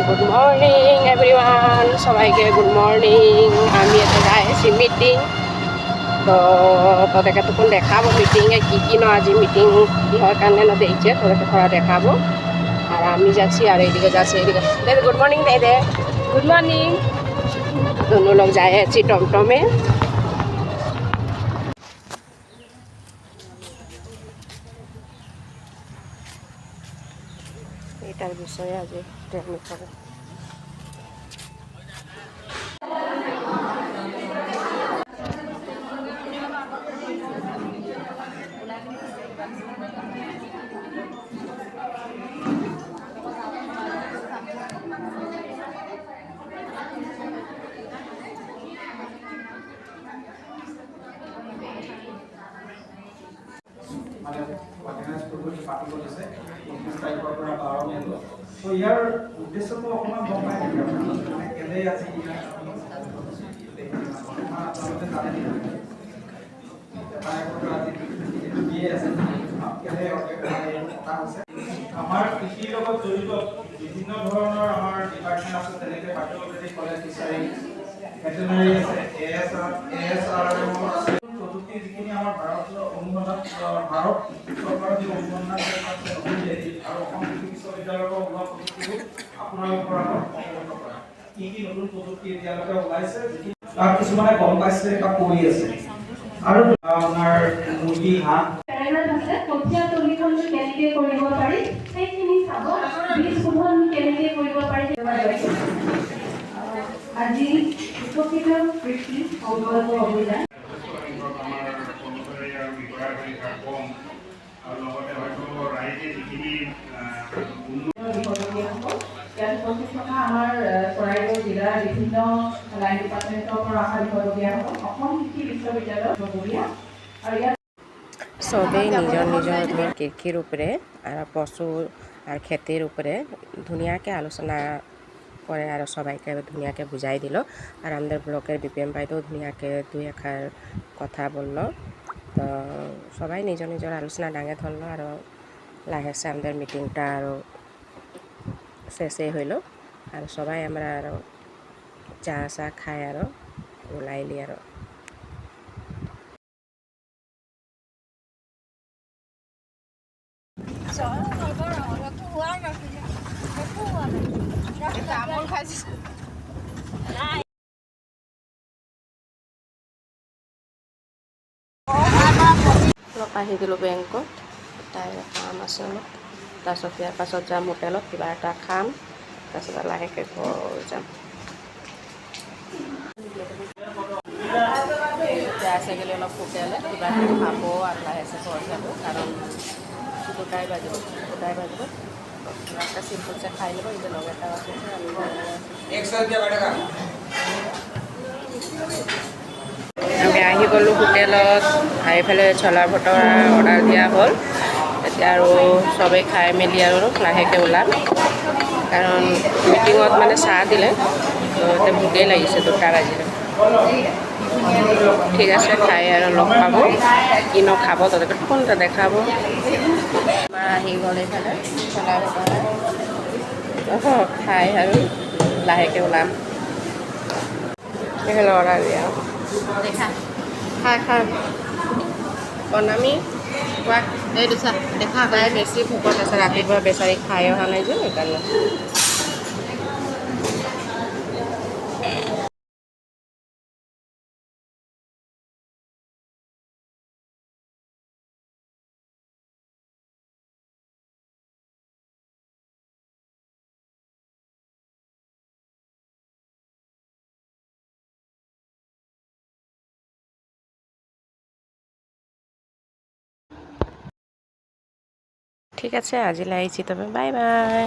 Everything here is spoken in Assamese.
গুড মর্নিং এভরিওয়ান, সবাইকে গুড মর্নিং। আমি এটা যাই আছি মিটিং, তো তোদেরকে তখন দেখাবো মিটিংয়ে কী কী না আজি মিটিং কিহর কারণে না দিয়েছে তোদেরকে থোড়া দেখাবো। আর আমি যাচ্ছি আর এইদিকে যাচ্ছি, এইদিকে দে গুড মর্নিং দে দে গুড মর্নিং। दोनों लोग যাই আছি টমটমে। এটার বিষয়ে আজ ট্রেনিং হবে। So ইয়াৰ উদ্দেশ্যটো অকণমান গম পাই নেকি আপুনি মানে কেলে আছে আমাৰ কৃষিৰ লগত জড়িত বিভিন্ন ধৰণৰ আমাৰ ডিপাৰ্টমেণ্ট আছে, তেনেকৈ বায়'টেকনলজি কলেজ ফিচাৰী ভেটেনাৰী আছে, ASR আছে। প্ৰযুক্তি যিখিনি আমাৰ ভাৰতৰ অনুসন্ধান ভাৰত চৰকাৰৰ যি অনুসন্ধান আছে আৰু অসম কৃষি বিশ্ববিদ্যালয়ৰ পৰা ওলোৱা প্ৰযুক্তিবোৰ আপোনালোকৰ আগত অৱগত কৰা। কি কি নতুন প্ৰযুক্তি এতিয়ালৈকে ওলাইছে, তাৰ কিছুমানে গম পাইছে বা কৰি আছে। আৰু আপোনাৰ মুৰ্গী হাঁহ কঠীয়া তলিখন কেনেকৈ কৰিব পাৰি সেইখিনি চাব, বীজ শোধন কেনেকৈ কৰিব পাৰি। আজি উপকৃত কৃষি সংকল্প অভিযান আমাৰ চৰাইদেউ জিলাৰ বিভিন্ন লাইন ডিপাৰ্টমেণ্টৰ পৰা অহা বিষয়ববীয়া হ'ব, অসম কৃষি বিশ্ববিদ্যালয়ৰ বিষয়ববীয়া। আৰু ইয়াত সবেই নিজৰ নিজৰ ধৰ কৃষিৰ ওপৰে আৰু পশু আৰু খেতিৰ ওপৰে ধুনীয়াকৈ আলোচনা করে আর সবাইকে ধুনিয়াকে বুঝাই দিল। আর আমাদের ব্লকের বিপিএম বাইদেও ধুনিয়াকে দুই একার কথা বলল। তো সবাই নিজের নিজের আলোচনা ডাঙে ধরল আর লাহেসে আমাদের মিটিংটা আর শেষই হইল। আর সবাই আমরা আর চা চা খাই আর ওলাইলি আর অলপ আহি দিলোঁ বেংকত, তাই কাম আছে অলপ। তাৰপিছত ইয়াৰ পাছত যাম হোটেলত, কিবা এটা খাম, তাৰপিছত লাহেকৈ ঘৰ যাম। এতিয়া আছে গ'লে অলপ হোটেলত কিবা এটা খাব আৰু লাহেছে ঘৰ যাব, কাৰণ দুটাই বাজিব একটা চিম্পুলছে খাই ল'ব। এতিয়া লগ এটা আছে আমি আহি গ'লোঁ হোটেলত। আহি পেলাই চলা ভটৰা অৰ্ডাৰ দিয়া হ'ল। এতিয়া আৰু চবেই খাই মেলি আৰু লাহেকৈ ওলাম, কাৰণ মিটিঙত মানে চাহ দিলে, তো এতিয়া ভোকেই লাগিছে, 2টা বাজিলে। ঠিক আছে, খাই আৰু লগ পাব, কিনো খাব তাতে কোনটা দেখাব। আমাৰ আহি গ'ল এইফালে চলা ভটৰা, খাই আৰু লাহেকৈ ওলাম। এইফালে অৰ্ডাৰ দিয়া দেখা খাই বনামি কোৱা এই দুচা দেখা তাই বেছি ভোকত আছে, ৰাতিপুৱা বেচাৰি খাই অহা নাই যে সেইকাৰণে। ঠিক আছে, আজিলৈ আহিছি, তবে বাই বাই।